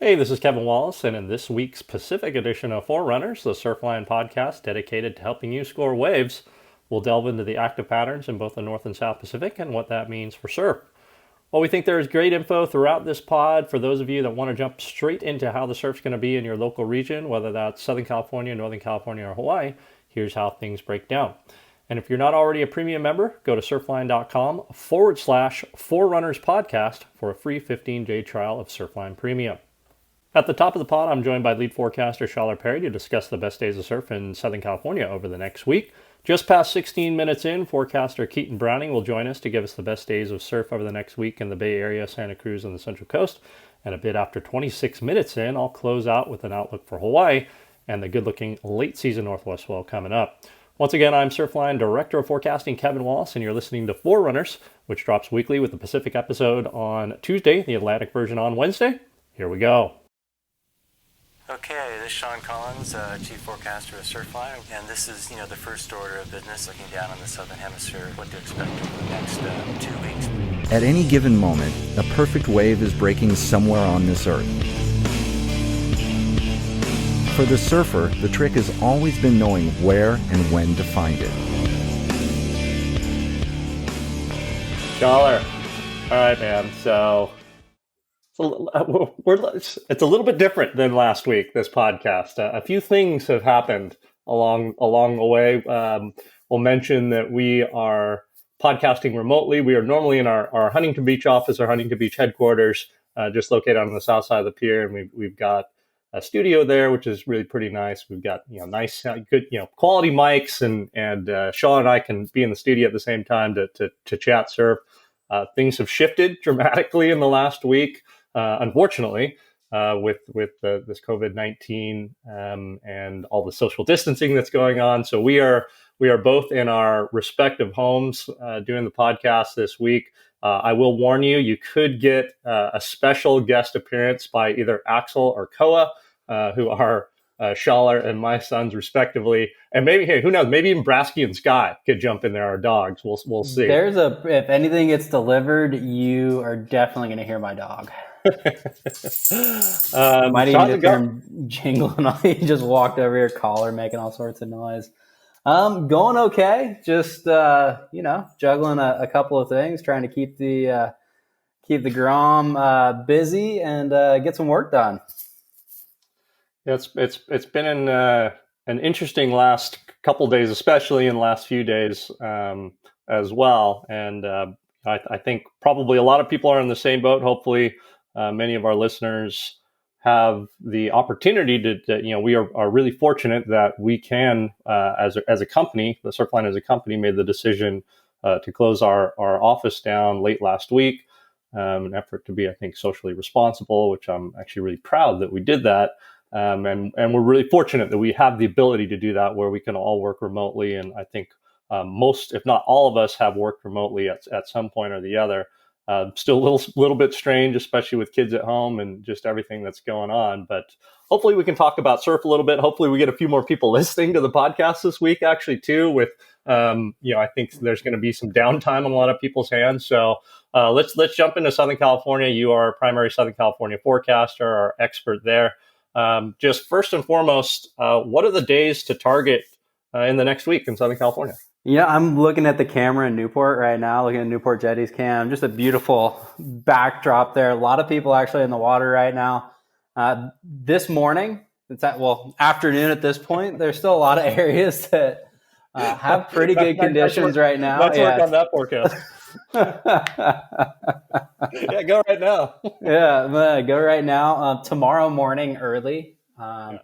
Hey, this is Kevin Wallis, and in this week's Pacific edition of Forerunners, the Surfline podcast dedicated to helping you score waves, we'll delve into the active patterns in both the North and South Pacific and what that means for surf. Well, we think there is great info throughout this pod for those of you that want to jump straight into how the surf's going to be in your local region, whether that's Southern California, Northern California, or Hawaii. Here's how things break down. And if you're not already a premium member, go to surfline.com/Forerunners podcast for a free 15-day trial of Surfline Premium. At the top of the pod, I'm joined by lead forecaster Schaler to discuss the best days of surf in Southern California over the next week. Just past 16 minutes in, forecaster Keaton will join us to give us the best days of surf over the next week in the Bay Area, Santa Cruz, and the Central Coast. And a bit after 26 minutes in, I'll close out with an outlook for Hawaii and the good-looking late season Northwest swell coming up. Once again, I'm Surfline Director of Forecasting Kevin Wallis, and you're listening to Forerunners, which drops weekly with the Pacific episode on Tuesday, the Atlantic version on Wednesday. Here we go. Okay, this is Sean Collins, Chief Forecaster of Surfline, and this is, the first order of business, looking down on the Southern Hemisphere, what to expect over the next 2 weeks. At any given moment, a perfect wave is breaking somewhere on this earth. For the surfer, the trick has always been knowing where and when to find it. Schaler. All right, man. So it's a little bit different than last week, this podcast. A few things have happened along the way. We'll mention that we are podcasting remotely. We are normally in our Huntington Beach office, our Huntington Beach headquarters, just located on the south side of the pier, and we've got a studio there, which is really pretty nice. We've got nice, good, quality mics, and Sean and I can be in the studio at the same time to chat surf. Things have shifted dramatically in the last week. Unfortunately, with this COVID-19 and all the social distancing that's going on, so we are both in our respective homes doing the podcast this week. I will warn you, you could get a special guest appearance by either Axel or Koa, who are Schaler and my sons respectively, and maybe, hey, who knows? Maybe even Brasky and Sky could jump in there. Our dogs. We'll see. If anything gets delivered, you are definitely going to hear my dog. Might even just hear him jingling. He just walked over here, collar making all sorts of noise. Going okay. Just juggling a couple of things, trying to keep the Grom busy and get some work done. Yeah, it's been an interesting last couple days, especially in the last few days as well. And I think probably a lot of people are in the same boat. Hopefully, many of our listeners have the opportunity to we are really fortunate that we can, as a company, the Surfline as a company made the decision to close our office down late last week, an effort to be, I think, socially responsible, which I'm actually really proud that we did that. And we're really fortunate that we have the ability to do that, where we can all work remotely. And I think most, if not all of us, have worked remotely at some point or the other. Still a little bit strange, especially with kids at home and just everything that's going on. But hopefully we can talk about surf a little bit. Hopefully we get a few more people listening to the podcast this week, actually, too, with, I think there's going to be some downtime on a lot of people's hands. So let's jump into Southern California. You are a primary Southern California forecaster, our expert there. Just first and foremost, what are the days to target in the next week in Southern California? I'm looking at the camera in Newport right now, looking at Newport Jetty's cam. Just a beautiful backdrop there. A lot of people actually in the water right now. This morning, afternoon at this point, there's still a lot of areas that have pretty good conditions right now. Let's work on that forecast. Yeah, go right now. Go right now. Tomorrow morning early, we're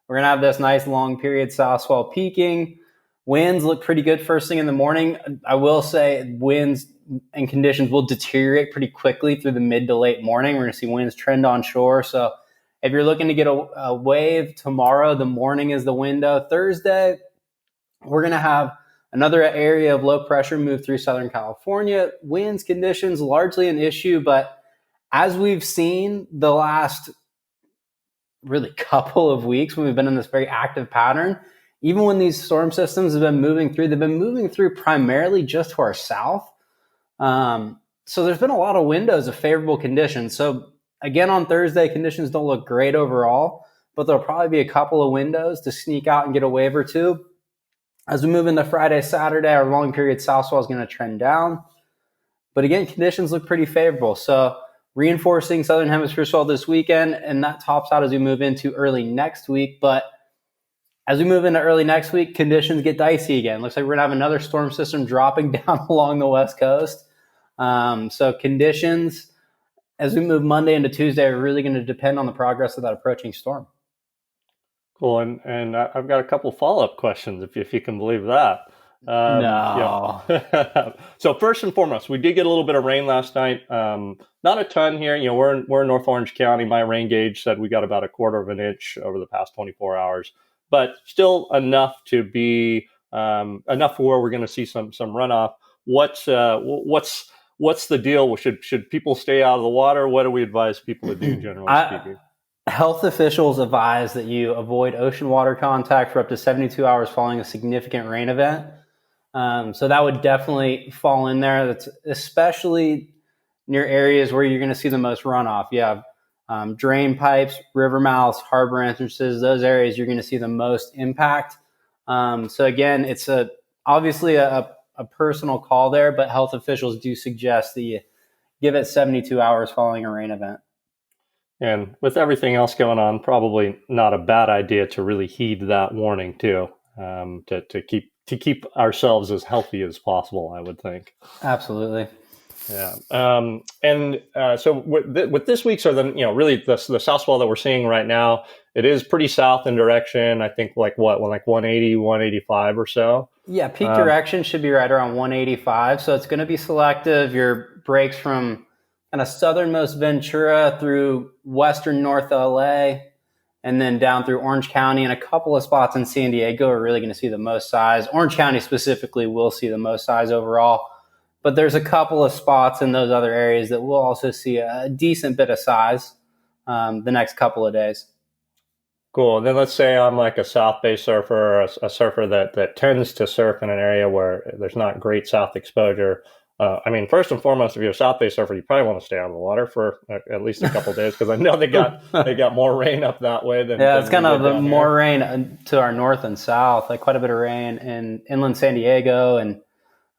going to have this nice long period south swell peaking. Winds look pretty good first thing in the morning. I will say winds and conditions will deteriorate pretty quickly through the mid to late morning. We're going to see winds trend on shore. So if you're looking to get a wave tomorrow, the morning is the window. Thursday, we're going to have another area of low pressure move through Southern California. Winds conditions largely an issue, but as we've seen the last really couple of weeks when we've been in this very active pattern, even when these storm systems have been moving through, they've been moving through primarily just to our south. So there's been a lot of windows of favorable conditions. So again, on Thursday, conditions don't look great overall, but there'll probably be a couple of windows to sneak out and get a wave or two. As we move into Friday, Saturday, our long period south swell is going to trend down. But again, conditions look pretty favorable. So reinforcing southern hemisphere swell this weekend, and that tops out as we move into early next week. But as we move into early next week, conditions get dicey again. Looks like we're going to have another storm system dropping down along the west coast. So conditions as we move Monday into Tuesday are really going to depend on the progress of that approaching storm. Cool. And I've got a couple follow-up questions, if you can believe that. No. Yeah. So first and foremost, we did get a little bit of rain last night. Not a ton here. We're in North Orange County. My rain gauge said we got about a quarter of an inch over the past 24 hours, but still enough to be enough for where we're going to see some runoff. What's the deal? Should people stay out of the water? What do we advise people to do, generally speaking? Health officials advise that you avoid ocean water contact for up to 72 hours following a significant rain event. So that would definitely fall in there. That's especially near areas where you're going to see the most runoff. You have drain pipes, river mouths, harbor entrances. Those areas you're going to see the most impact. So again, it's obviously a personal call there, but health officials do suggest that you give it 72 hours following a rain event. And with everything else going on, probably not a bad idea to really heed that warning too, to keep ourselves as healthy as possible, I would think. Absolutely. Yeah. So with this week's, or really the south swell that we're seeing right now, it is pretty south in direction. I think like 180, 185 or so. Yeah. Peak direction should be right around 185. So it's going to be selective. Your breaks from kind of southernmost Ventura through western North LA, and then down through Orange County, and a couple of spots in San Diego are really going to see the most size. Orange County specifically will see the most size overall, but there's a couple of spots in those other areas that will also see a decent bit of size the next couple of days. Cool. And then let's say I'm like a South Bay surfer, or a surfer that tends to surf in an area where there's not great south exposure. First and foremost, if you're a South Bay surfer, you probably want to stay out of the water for at least a couple of days, because I know they got more rain up that way than it's kind of more rain to our north and south, like quite a bit of rain in inland San Diego, and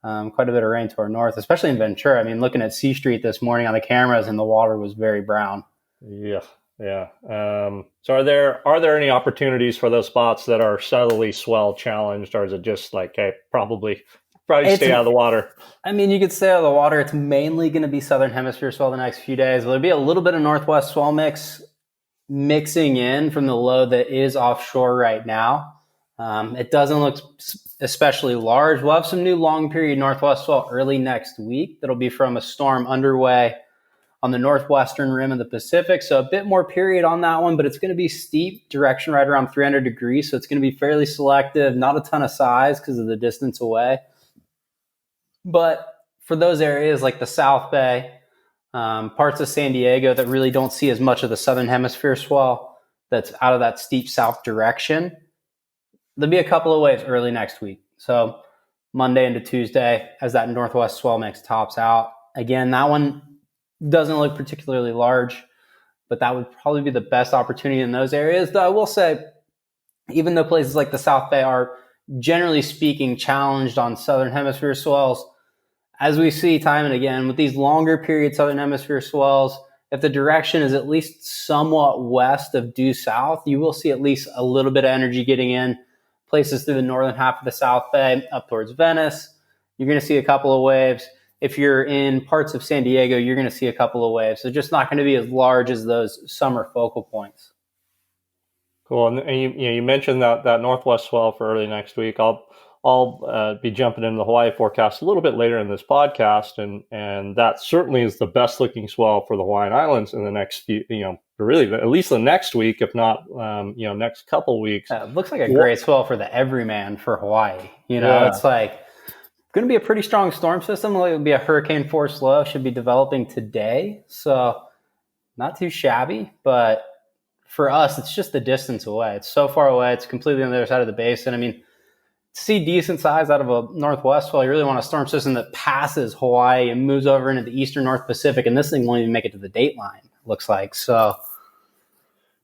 quite a bit of rain to our north, especially in Ventura. I mean, looking at C Street this morning on the cameras, and the water was very brown. Yeah. So are there any opportunities for those spots that are subtly swell challenged, or is it just like, hey, probably stay out of the water? I mean, you could stay out of the water. It's mainly going to be southern hemisphere swell the next few days. There'll be a little bit of northwest swell mixing in from the low that is offshore right now. It doesn't look especially large. We'll have some new long period northwest swell early next week. That'll be from a storm underway on the northwestern rim of the Pacific. So a bit more period on that one, but it's going to be steep direction right around 300 degrees. So it's going to be fairly selective, not a ton of size because of the distance away. But for those areas like the South Bay, parts of San Diego that really don't see as much of the southern hemisphere swell that's out of that steep south direction, there'll be a couple of waves early next week. So Monday into Tuesday, as that northwest swell mix tops out. Again, that one doesn't look particularly large, but that would probably be the best opportunity in those areas. Though I will say, even though places like the South Bay are generally speaking challenged on southern hemisphere swells, as we see time and again with these longer period southern hemisphere swells, if the direction is at least somewhat west of due south, you will see at least a little bit of energy getting in places through the northern half of the South Bay up towards Venice. You're going to see a couple of waves. If you're in parts of San Diego, you're going to see a couple of waves. So just not going to be as large as those summer focal points. Cool. And you mentioned that northwest swell for early next week. I'll be jumping into the Hawaii forecast a little bit later in this podcast, and that certainly is the best looking swell for the Hawaiian Islands in the next few, really at least the next week, if not next couple weeks. It looks like a great swell for the everyman for Hawaii. It's like going to be a pretty strong storm system. It'll be a hurricane force low, should be developing today, so not too shabby, but for us, it's just the distance away. It's so far away. It's completely on the other side of the basin. I mean, see decent size out of a northwest swell, you really want a storm system that passes Hawaii and moves over into the eastern North Pacific, and this thing won't even make it to the date line, looks like. So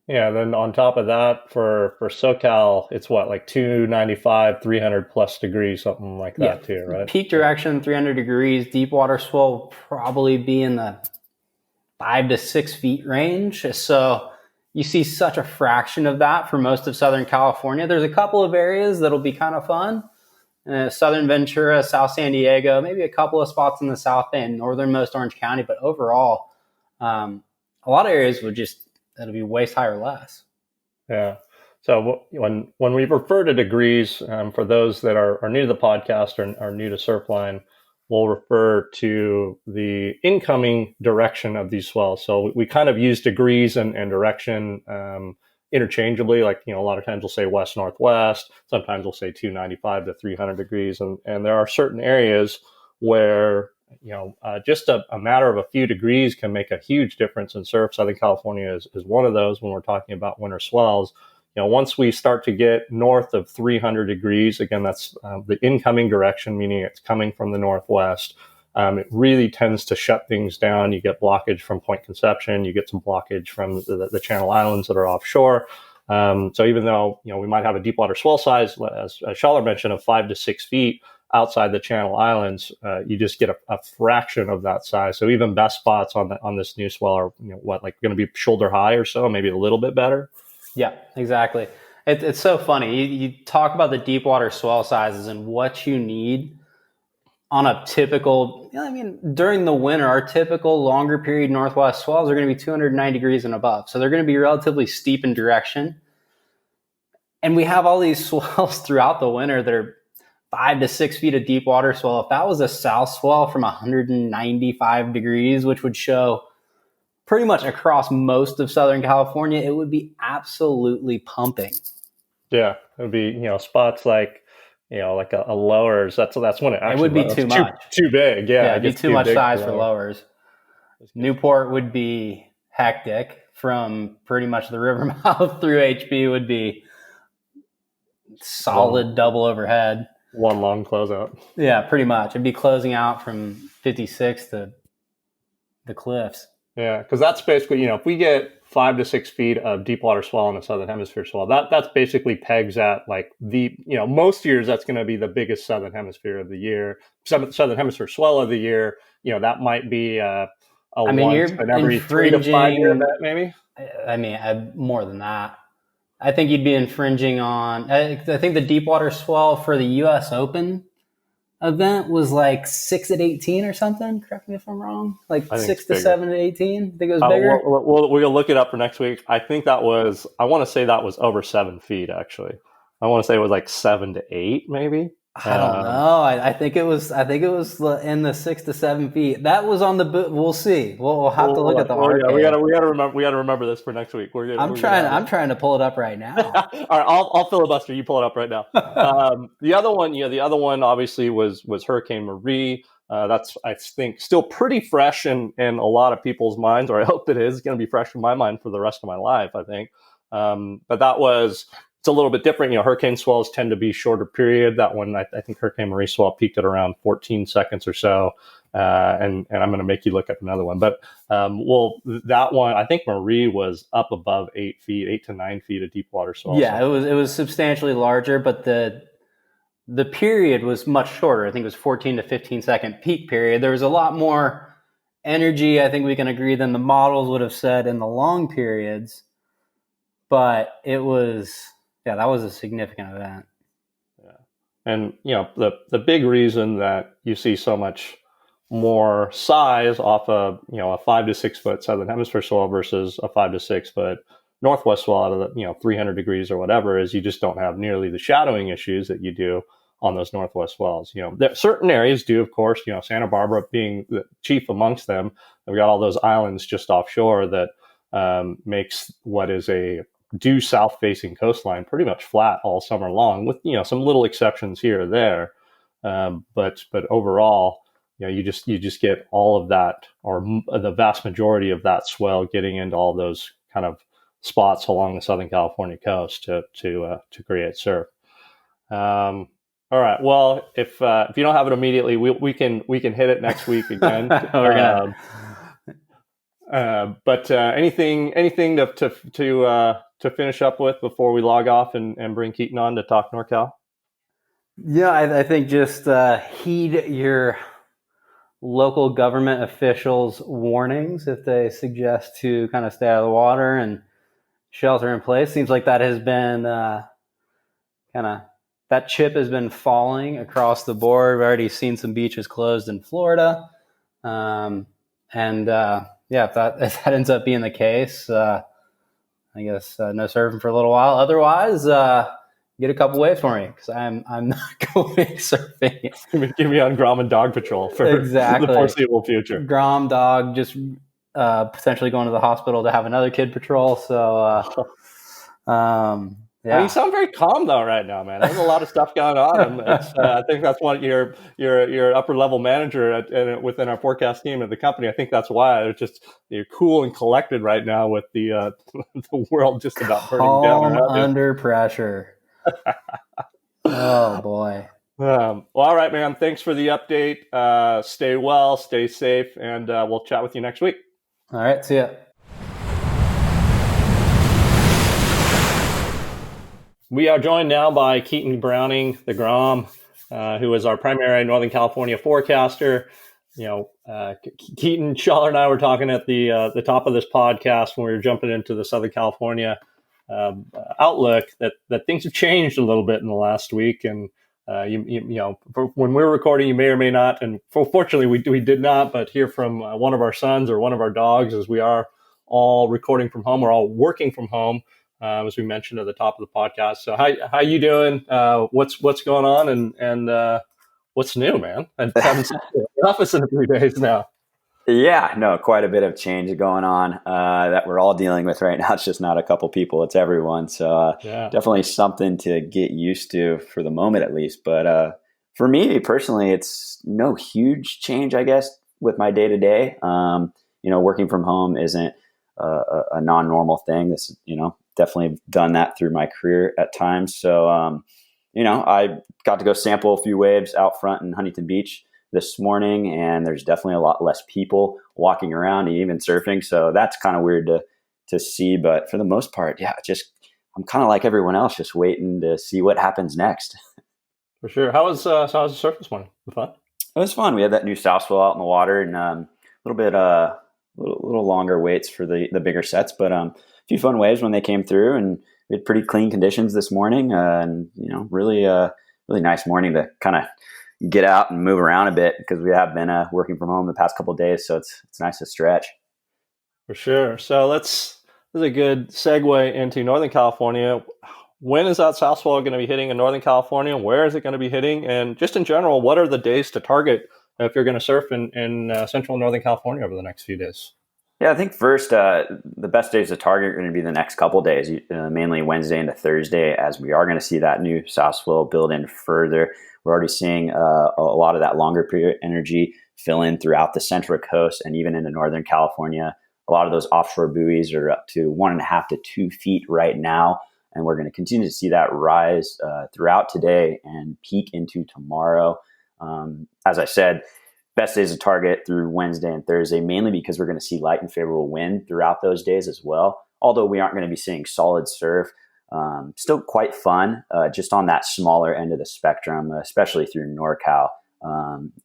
Yeah, then on top of that, for SoCal, it's what, like 295, 300 plus degrees, something like that too, right? Peak direction, 300 degrees. Deep water swell will probably be in the 5 to 6 feet range. So you see such a fraction of that for most of Southern California. There's a couple of areas that'll be kind of fun. Southern Ventura, South San Diego, maybe a couple of spots in the South Bay and northernmost Orange County. But overall, a lot of areas it'll be waist high or less. Yeah. So when we refer to degrees, for those that are new to the podcast or are new to Surfline, we'll refer to the incoming direction of these swells. So we kind of use degrees and direction interchangeably. Like, a lot of times we'll say west northwest. Sometimes we'll say 295 to 300 degrees, and there are certain areas where just a matter of a few degrees can make a huge difference in surf. Southern California is one of those when we're talking about winter swells. Once we start to get north of 300 degrees, again, that's the incoming direction, meaning it's coming from the northwest. It really tends to shut things down. You get blockage from Point Conception. You get some blockage from the Channel Islands that are offshore. So even though, we might have a deep water swell size, as Schaler mentioned, of 5 to 6 feet outside the Channel Islands, you just get a fraction of that size. So even best spots on this new swell are, like going to be shoulder high or so, maybe a little bit better. Yeah, exactly. It's so funny. You talk about the deep water swell sizes and what you need on a typical, during the winter, our typical longer period northwest swells are going to be 209 degrees and above. So they're going to be relatively steep in direction. And we have all these swells throughout the winter that are 5 to 6 feet of deep water swell. If that was a south swell from 195 degrees, which would show pretty much across most of Southern California, it would be absolutely pumping. Yeah, it would be, spots like, like a lowers. That's when it actually would be too much. Too big. Yeah, it'd be too much size for lowers. Newport would be hectic from pretty much the river mouth through HB would be solid double overhead. One long closeout. Yeah, pretty much. It'd be closing out from 56 to the cliffs. Yeah, because that's basically, if we get 5 to 6 feet of deep water swell in the Southern Hemisphere swell, that's basically pegs at like most years that's going to be the biggest Southern Hemisphere of the year, Southern Hemisphere swell of the year. That might be once in every 3 to 5 year event, maybe. More than that. I think you'd be infringing on. I think the deep water swell for the U.S. Open event was like 6 at 18 or something. Correct me if I'm wrong. Like 6 to 7 at 18. I think it was bigger. We'll look it up for next week. I think I want to say that was over 7 feet, actually. I want to say it was like 7 to 8, maybe. I don't know. I think it was in the 6 to 7 feet. That was on the boot. We'll see. We'll have to look at the archive. We gotta remember this for next week. I'm trying to pull it up right now. All right, I'll filibuster. You pull it up right now. The other one obviously was Hurricane Marie. That's, I think, still pretty fresh in a lot of people's minds, or I hope it is going to be fresh in my mind for the rest of my life, I think. But that was. It's a little bit different. hurricane swells tend to be shorter period. That one, I think Hurricane Marie swell peaked at around 14 seconds or so. And I'm going to make you look up another one. But, that one, I think Marie was up above 8 to 9 feet of deep water swell. Yeah, it was substantially larger, but the period was much shorter. I think it was 14 to 15 second peak period. There was a lot more energy, I think we can agree, than the models would have said in the long periods. But it was... Yeah, that was a significant event. Yeah. And, the big reason that you see so much more size off of, a 5 to 6 foot Southern Hemisphere swell versus a 5 to 6 foot Northwest swell out of the, 300 degrees or whatever, is you just don't have nearly the shadowing issues that you do on those Northwest swells. Certain areas do, of course, Santa Barbara being the chief amongst them. We got all those islands just offshore that makes what is a due south-facing coastline pretty much flat all summer long, with some little exceptions here or there, but overall, you just get all of that, or the vast majority of that swell getting into all those kind of spots along the Southern California coast to create surf. All right. Well, if you don't have it immediately, we can hit it next week again. We're gonna. But anything to finish up with before we log off and bring Keaton on to talk NorCal? Yeah, I think just heed your local government officials' warnings if they suggest to kind of stay out of the water and shelter in place. Seems like that has been that chip has been falling across the board. We've already seen some beaches closed in Florida, and if that ends up being the case, I guess no surfing for a little while. Otherwise, get a couple waves for me because I'm not going surfing. Give me on Grom and Dog Patrol for exactly the foreseeable future. Grom, Dog, just potentially going to the hospital to have another kid patrol. So, yeah. You sound very calm though right now, man. There's a lot of stuff going on. I think that's what your upper level manager within our forecast team at the company. I think that's why you're cool and collected right now with the the world just about burning down under pressure. Oh boy. Well, all right, man. Thanks for the update. Stay well, stay safe, and we'll chat with you next week. All right. See ya. We are joined now by Keaton Browning, the Grom, who is our primary Northern California forecaster. Keaton, Schaler, and I were talking at the top of this podcast when we were jumping into the Southern California outlook that things have changed a little bit in the last week. And when we're recording, you may or may not, and fortunately we did not, but hear from one of our sons or one of our dogs, as we are all recording from home. We're all working from home. As we mentioned at the top of the podcast. So how you doing? What's going on and what's new, man? I haven't seen you in the office in a few days now. Yeah, no, quite a bit of change going on that we're all dealing with right now. It's just not a couple people, it's everyone. So definitely something to get used to for the moment at least. But for me personally, it's no huge change, I guess, with my day-to-day. Working from home isn't a non-normal thing. This, definitely done that through my career at times. So, I got to go sample a few waves out front in Huntington Beach this morning, and there's definitely a lot less people walking around and even surfing. So that's kind of weird to see. But for the most part, I'm kind of like everyone else, just waiting to see what happens next. For sure. How was the surf this morning? Fun? It was fun. We had that new South swell out in the water, and a little bit little longer waits for the bigger sets, but a few fun waves when they came through, and we had pretty clean conditions this morning, and really nice morning to kind of get out and move around a bit because we have been working from home the past couple of days, so it's nice to stretch. For sure. So this is a good segue into Northern California. When is that South swell going to be hitting in Northern California? Where is it going to be hitting? And just in general, what are the days to target if you're going to surf in Central Northern California over the next few days? Yeah, I think first, the best days to target are going to be the next couple of days, mainly Wednesday into Thursday, as we are going to see that new South swell build in further. We're already seeing a lot of that longer period energy fill in throughout the Central Coast and even into Northern California. A lot of those offshore buoys are up to 1.5 to 2 feet right now, and we're going to continue to see that rise throughout today and peak into tomorrow. As I said, best days to target through Wednesday and Thursday, mainly because we're going to see light and favorable wind throughout those days as well. Although we aren't going to be seeing solid surf, still quite fun, just on that smaller end of the spectrum, especially through NorCal,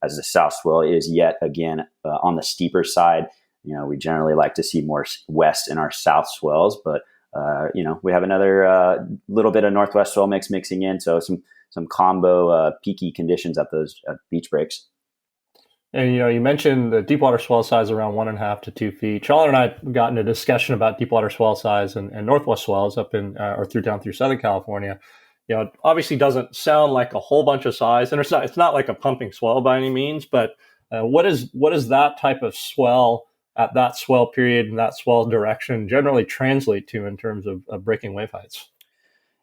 as the South swell is yet again on the steeper side. We generally like to see more west in our South swells, but we have another little bit of Northwest swell mixing in, so some combo peaky conditions at those beach breaks. And, you mentioned the deep water swell size around 1.5 to 2 feet. Schaler and I got into a discussion about deep water swell size and Northwest swells up in, or down through Southern California. It obviously doesn't sound like a whole bunch of size, and it's not like a pumping swell by any means, but what is that type of swell at that swell period and that swell direction generally translate to in terms of breaking wave heights?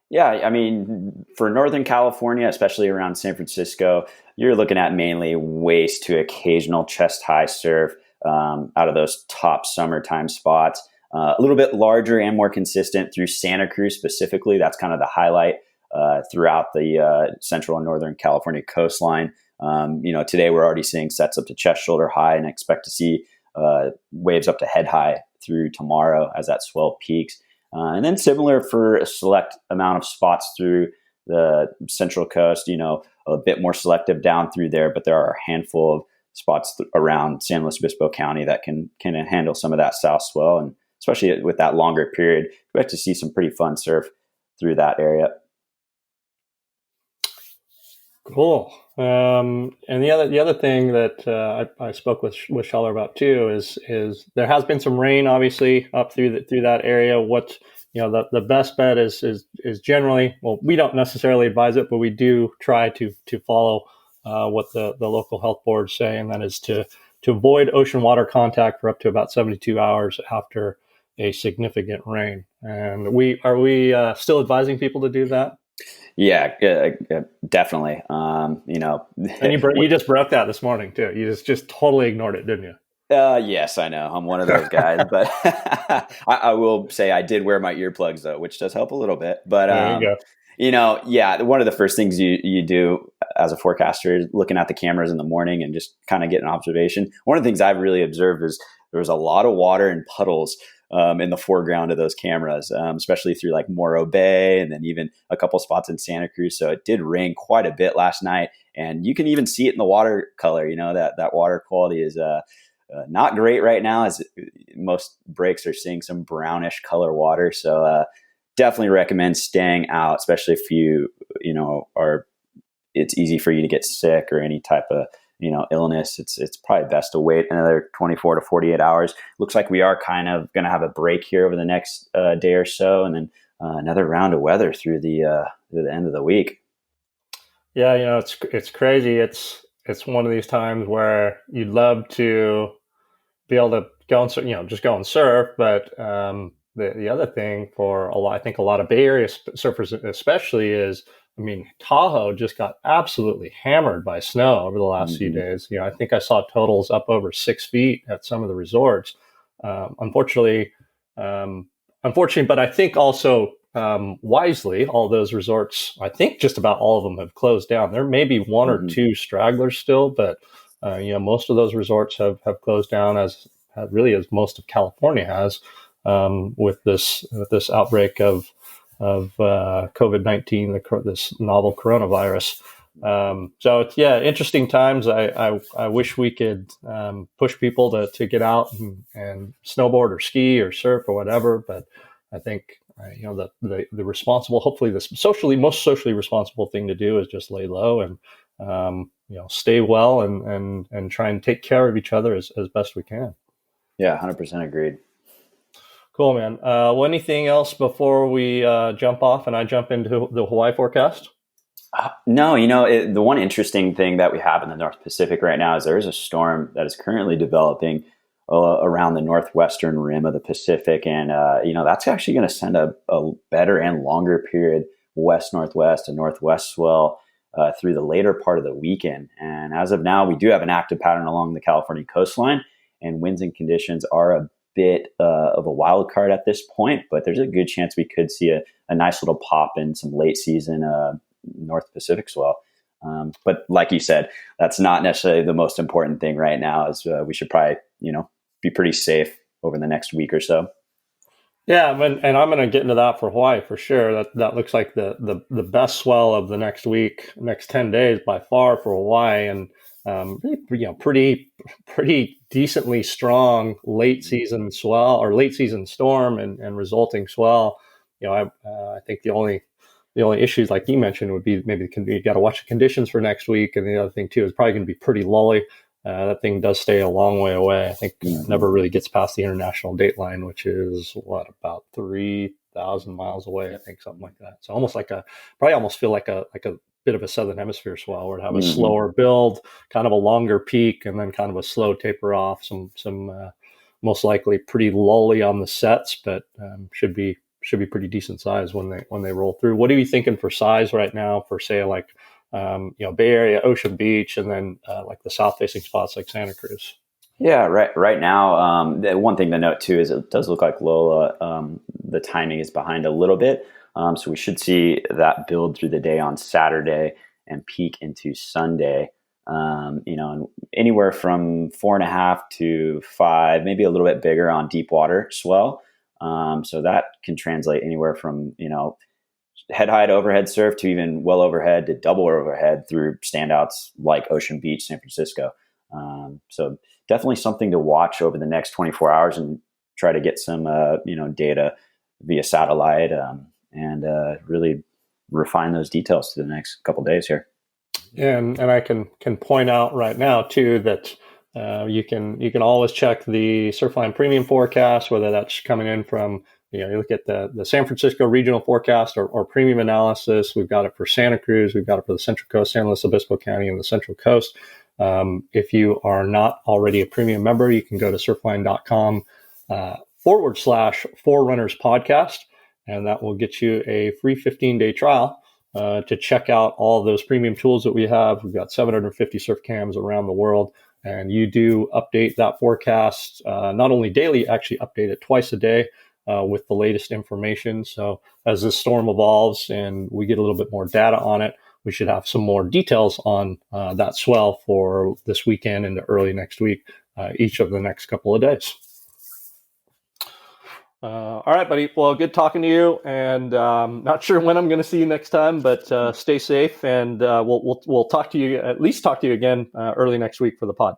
Yeah, I mean, for Northern California, especially around San Francisco, you're looking at mainly waist to occasional chest high surf out of those top summertime spots. A little bit larger and more consistent through Santa Cruz specifically. That's kind of the highlight throughout the central and northern California coastline. Today we're already seeing sets up to chest shoulder high, and expect to see waves up to head high through tomorrow as that swell peaks. And then similar for a select amount of spots through the central coast, a bit more selective down through there, but there are a handful of spots around San Luis Obispo County that can handle some of that south swell. And especially with that longer period, expect to see some pretty fun surf through that area. Cool. And the other thing that I spoke with Schaler about too is there has been some rain, obviously, up through that area. What the best bet is generally, well, we don't necessarily advise it, but we do try to follow what the local health boards say, and that is to avoid ocean water contact for up to about 72 hours after a significant rain. And are we still advising people to do that? Yeah, definitely. And you just broke that this morning too. You just totally ignored it, didn't you? Yes, I know. I'm one of those guys, but I will say I did wear my earplugs though, which does help a little bit. But there you go. One of the first things you do as a forecaster is looking at the cameras in the morning and just kind of get an observation. One of the things I've really observed is there was a lot of water and puddles in the foreground of those cameras, especially through like Morro Bay, and then even a couple spots in Santa Cruz. So it did rain quite a bit last night, and you can even see it in the watercolor. That water quality is not great right now, as most breaks are seeing some brownish color water. So definitely recommend staying out, especially if it's easy for you to get sick or any type of illness. It's probably best to wait another 24 to 48 hours. Looks like we are kind of going to have a break here over the next day or so, and then another round of weather through the end of the week. Yeah, it's crazy. It's one of these times where you'd love to be able to go and just go and surf, but the other thing for I think a lot of Bay Area surfers especially is, Tahoe just got absolutely hammered by snow over the last few days. I think I saw totals up over 6 feet at some of the resorts. Unfortunately, but I think also wisely, all those resorts, I think just about all of them have closed down. There may be one or two stragglers still, but most of those resorts have closed down, as most of California has, with this outbreak of COVID-19, this novel coronavirus. So it's interesting times. I wish we could push people to get out and snowboard or ski or surf or whatever, but I think the responsible, hopefully the most socially responsible thing to do is just lay low and stay well and try and take care of each other as best we can. Yeah, 100% agreed. Cool, man. Anything else before we jump off and I jump into the Hawaii forecast? No, the one interesting thing that we have in the North Pacific right now is there is a storm that is currently developing around the northwestern rim of the Pacific. And, that's actually going to send a better and longer period west-northwest and northwest swell through the later part of the weekend. And as of now, we do have an active pattern along the California coastline, and winds and conditions are a bit of a wild card at this point, but there's a good chance we could see a nice little pop in some late season North Pacific swell. But like you said, that's not necessarily the most important thing right now, is we should probably, be pretty safe over the next week or so. Yeah, and I'm going to get into that for Hawaii for sure. That looks like the best swell of the next 10 days by far for Hawaii, and pretty decently strong late season swell or late season storm and resulting swell. I think the only issues, like you mentioned, would be maybe you got to watch the conditions for next week, and the other thing too is probably going to be pretty lully. That thing does stay a long way away. I think never really gets past the international date line, which is about 3,000 miles away. I think something like that. So probably almost feel like a bit of a southern hemisphere swell, where it have a slower build, kind of a longer peak, and then kind of a slow taper off. Some most likely pretty lully on the sets, but should be pretty decent size when they roll through. What are you thinking for size right now for, say, like Bay Area, Ocean Beach, and then like the south facing spots like Santa Cruz? Yeah, right now, the one thing to note too is it does look like Lola, the timing is behind a little bit. So we should see that build through the day on Saturday and peak into Sunday. And anywhere from 4.5 to 5, maybe a little bit bigger on deep water swell. So that can translate anywhere from, head high to overhead surf to even well overhead to double overhead through standouts like Ocean Beach, San Francisco. So definitely something to watch over the next 24 hours and try to get some, data via satellite and really refine those details to the next couple of days here. And I can point out right now too that you can always check the Surfline premium forecast, whether that's coming in from you look at the San Francisco regional forecast or premium analysis. We've got it for Santa Cruz, we've got it for the Central Coast, San Luis Obispo County, and the Central Coast. If you are not already a premium member, you can go to surfline.com /Forerunners podcast, and that will get you a free 15-day trial to check out all of those premium tools that we have. We've got 750 surf cams around the world, and you do update that forecast not only daily, actually update it twice a day with the latest information. So as this storm evolves and we get a little bit more data on it, we should have some more details on that swell for this weekend into early next week, each of the next couple of days. All right, buddy. Well, good talking to you, and not sure when I'm going to see you next time, but stay safe, and we'll talk to you, at least talk to you again early next week for the pod.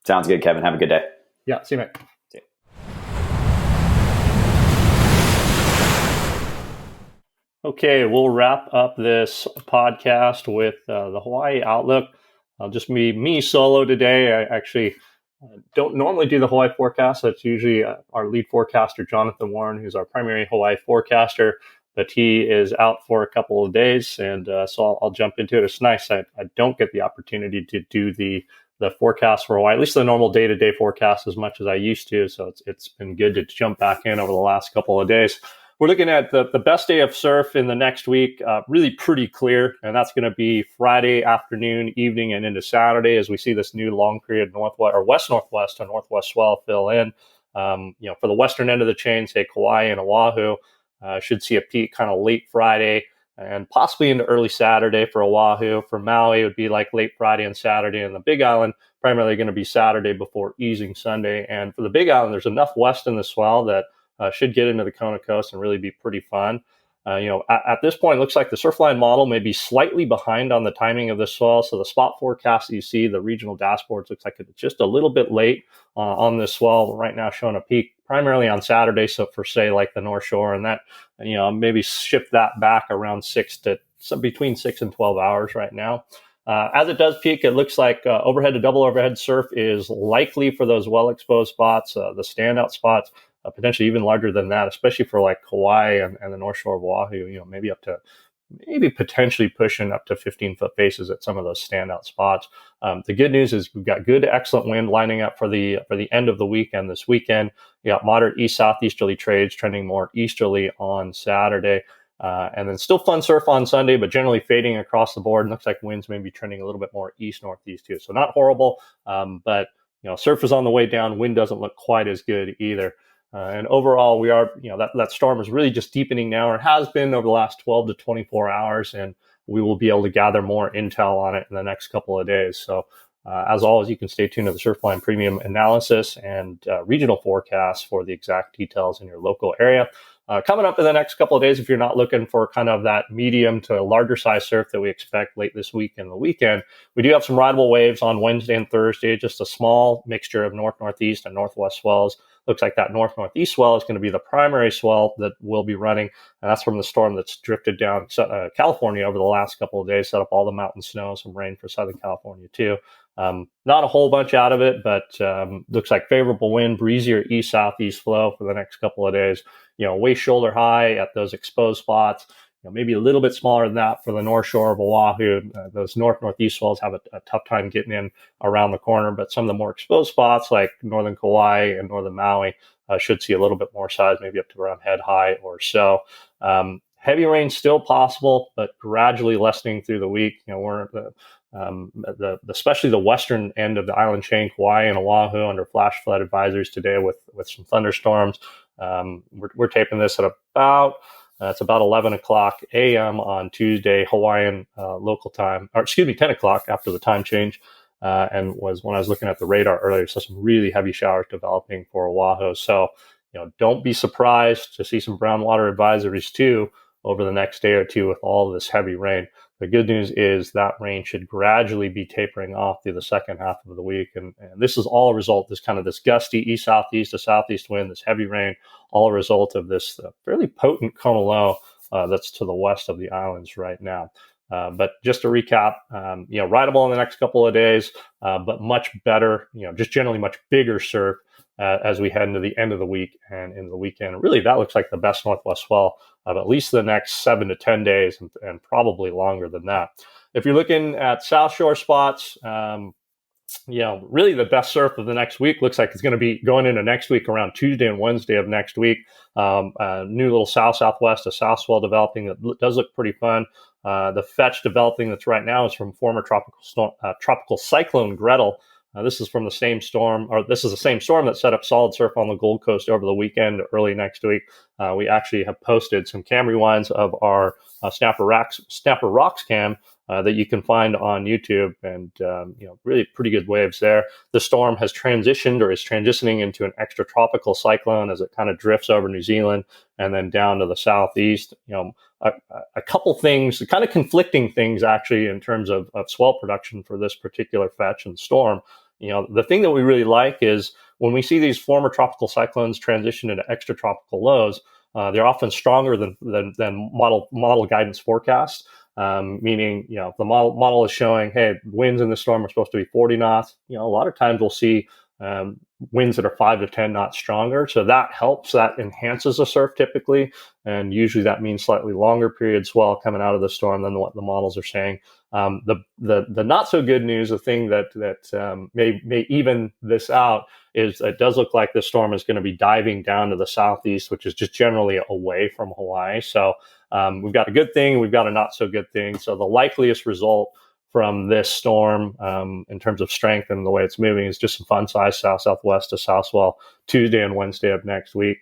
Sounds good, Kevin. Have a good day. Yeah, see you, mate. See you. Okay, we'll wrap up this podcast with the Hawaii Outlook. I'll just be me solo today. I actually don't normally do the Hawaii forecast. That's usually our lead forecaster, Jonathan Warren, who's our primary Hawaii forecaster, but he is out for a couple of days, and so I'll jump into it. It's nice. I don't get the opportunity to do the forecast for Hawaii, at least the normal day-to-day forecast, as much as I used to, so it's been good to jump back in over the last couple of days. We're looking at the best day of surf in the next week, really pretty clear, and that's going to be Friday afternoon, evening, and into Saturday as we see this new long period northwest or west-northwest to northwest swell fill in. For the western end of the chain, say Kauai and Oahu, should see a peak kind of late Friday and possibly into early Saturday for Oahu. For Maui, it would be like late Friday and Saturday, and the Big Island primarily going to be Saturday before easing Sunday. And for the Big Island, there's enough west in the swell that should get into the Kona coast and really be pretty fun. At this point, it looks like the Surfline model may be slightly behind on the timing of the swell. So the spot forecast that you see, the regional dashboards, looks like it's just a little bit late on this swell. Right now showing a peak primarily on Saturday. So for say like the North Shore, and that, maybe shift that back around between 6 and 12 hours right now. As it does peak, it looks like overhead to double overhead surf is likely for those well-exposed spots, the standout spots. Potentially even larger than that, especially for like Kauai and the North Shore of Oahu, maybe potentially pushing up to 15-foot faces at some of those standout spots. The good news is we've got good, excellent wind lining up for the end of the weekend this weekend. You got moderate east-southeasterly trades trending more easterly on Saturday. And then still fun surf on Sunday, but generally fading across the board. And looks like winds may be trending a little bit more east-northeast too. So not horrible, but surf is on the way down. Wind doesn't look quite as good either. And overall, we are, that storm is really just deepening now, or has been over the last 12 to 24 hours, and we will be able to gather more intel on it in the next couple of days. So, as always, you can stay tuned to the Surfline Premium analysis and regional forecasts for the exact details in your local area. Coming up in the next couple of days, if you're not looking for kind of that medium to larger size surf that we expect late this week and the weekend, we do have some rideable waves on Wednesday and Thursday, just a small mixture of north-northeast and northwest swells. Looks like that north-northeast swell is going to be the primary swell that we'll be running, and that's from the storm that's drifted down California over the last couple of days, set up all the mountain snow, some rain for Southern California too. Not a whole bunch out of it, but looks like favorable wind, breezier east-southeast flow for the next couple of days. Waist shoulder high at those exposed spots. Maybe a little bit smaller than that for the North Shore of Oahu. Those north-northeast swells have a tough time getting in around the corner, but some of the more exposed spots like northern Kauai and northern Maui should see a little bit more size, maybe up to around head high or so. Heavy rain still possible, but gradually lessening through the week. We're especially the western end of the island chain, Kauai and Oahu, under flash flood advisories today with some thunderstorms. We're taping this at about it's about 11 o'clock a.m. on Tuesday, Hawaiian local time, or excuse me, 10 o'clock after the time change. And was when I was looking at the radar earlier, saw some really heavy showers developing for Oahu. So, don't be surprised to see some brown water advisories too over the next day or two with all of this heavy rain. The good news is that rain should gradually be tapering off through the second half of the week. And this is all a result, this kind of this gusty east-southeast to southeast wind, this heavy rain, all a result of this fairly potent Kona low that's to the west of the islands right now. But just to recap, rideable in the next couple of days, but much better, just generally much bigger surf as we head into the end of the week and into the weekend. Really, that looks like the best northwest swell of at least the next 7 to 10 days and probably longer than that. If you're looking at South Shore spots, really the best surf of the next week looks like it's going to be going into next week around Tuesday and Wednesday of next week. New little south-southwest, a south swell developing that does look pretty fun. The fetch developing that's right now is from former tropical cyclone Gretel. This is from the same storm, or this is the same storm that set up solid surf on the Gold Coast over the weekend, early next week. We actually have posted some cam rewinds of our Snapper Rocks cam that you can find on YouTube, and really pretty good waves there. The storm has transitioned or is transitioning into an extratropical cyclone as it kind of drifts over New Zealand and then down to the southeast. A couple things, kind of conflicting things actually in terms of swell production for this particular fetch and storm. The thing that we really like is when we see these former tropical cyclones transition into extratropical lows, they're often stronger than model guidance forecasts. Meaning, if the model is showing, hey, winds in the storm are supposed to be 40 knots, a lot of times we'll see winds that are 5 to 10 knots stronger. So that helps, that enhances the surf typically. And usually that means slightly longer period swell coming out of the storm than what the models are saying. The not so good news, the thing that may even this out, is it does look like the storm is going to be diving down to the southeast, which is just generally away from Hawaii. So we've got a good thing and we've got a not so good thing. So the likeliest result from this storm in terms of strength and the way it's moving is just some fun size south-southwest to south swell Tuesday and Wednesday of next week.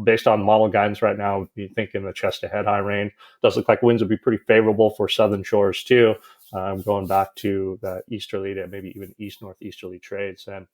Based on model guidance right now, we'd be thinking the chest to head high range. Does look like winds would be pretty favorable for southern shores too, going back to the easterly to maybe even east-northeasterly trades. And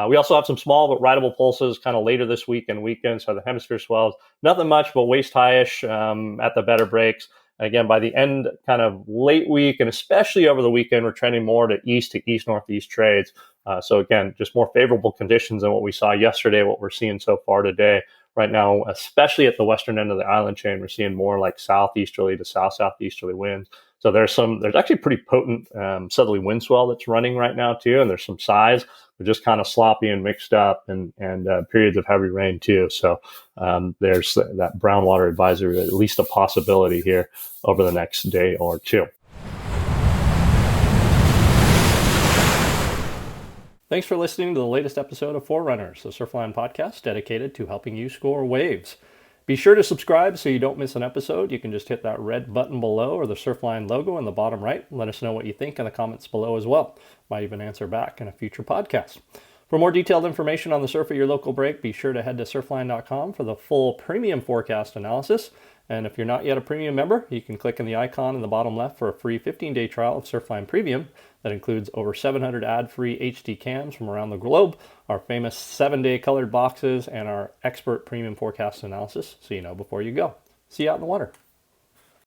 we also have some small but rideable pulses kind of later this week and weekend. So the hemisphere swells, nothing much but waist high-ish at the better breaks. Again, by the end, kind of late week, and especially over the weekend, we're trending more to east-northeast trades. So again, just more favorable conditions than what we saw yesterday, what we're seeing so far today. Right now, especially at the western end of the island chain, we're seeing more like southeasterly to south-southeasterly winds. So there's actually pretty potent southerly wind swell that's running right now too, and there's some size. They're just kind of sloppy and mixed up, and periods of heavy rain too. So there's that brown water advisory, at least a possibility here over the next day or two. Thanks for listening to the latest episode of Forerunners, the Surfline podcast dedicated to helping you score waves. Be sure to subscribe so you don't miss an episode. You can just hit that red button below or the Surfline logo in the bottom right. Let us know what you think in the comments below as well. Might even answer back in a future podcast. For more detailed information on the surf at your local break, be sure to head to surfline.com for the full premium forecast analysis. And if you're not yet a premium member, you can click on the icon in the bottom left for a free 15-day trial of Surfline Premium. That includes over 700 ad-free HD cams from around the globe, our famous 7-day colored boxes, and our expert premium forecast analysis, so you know before you go. See you out in the water.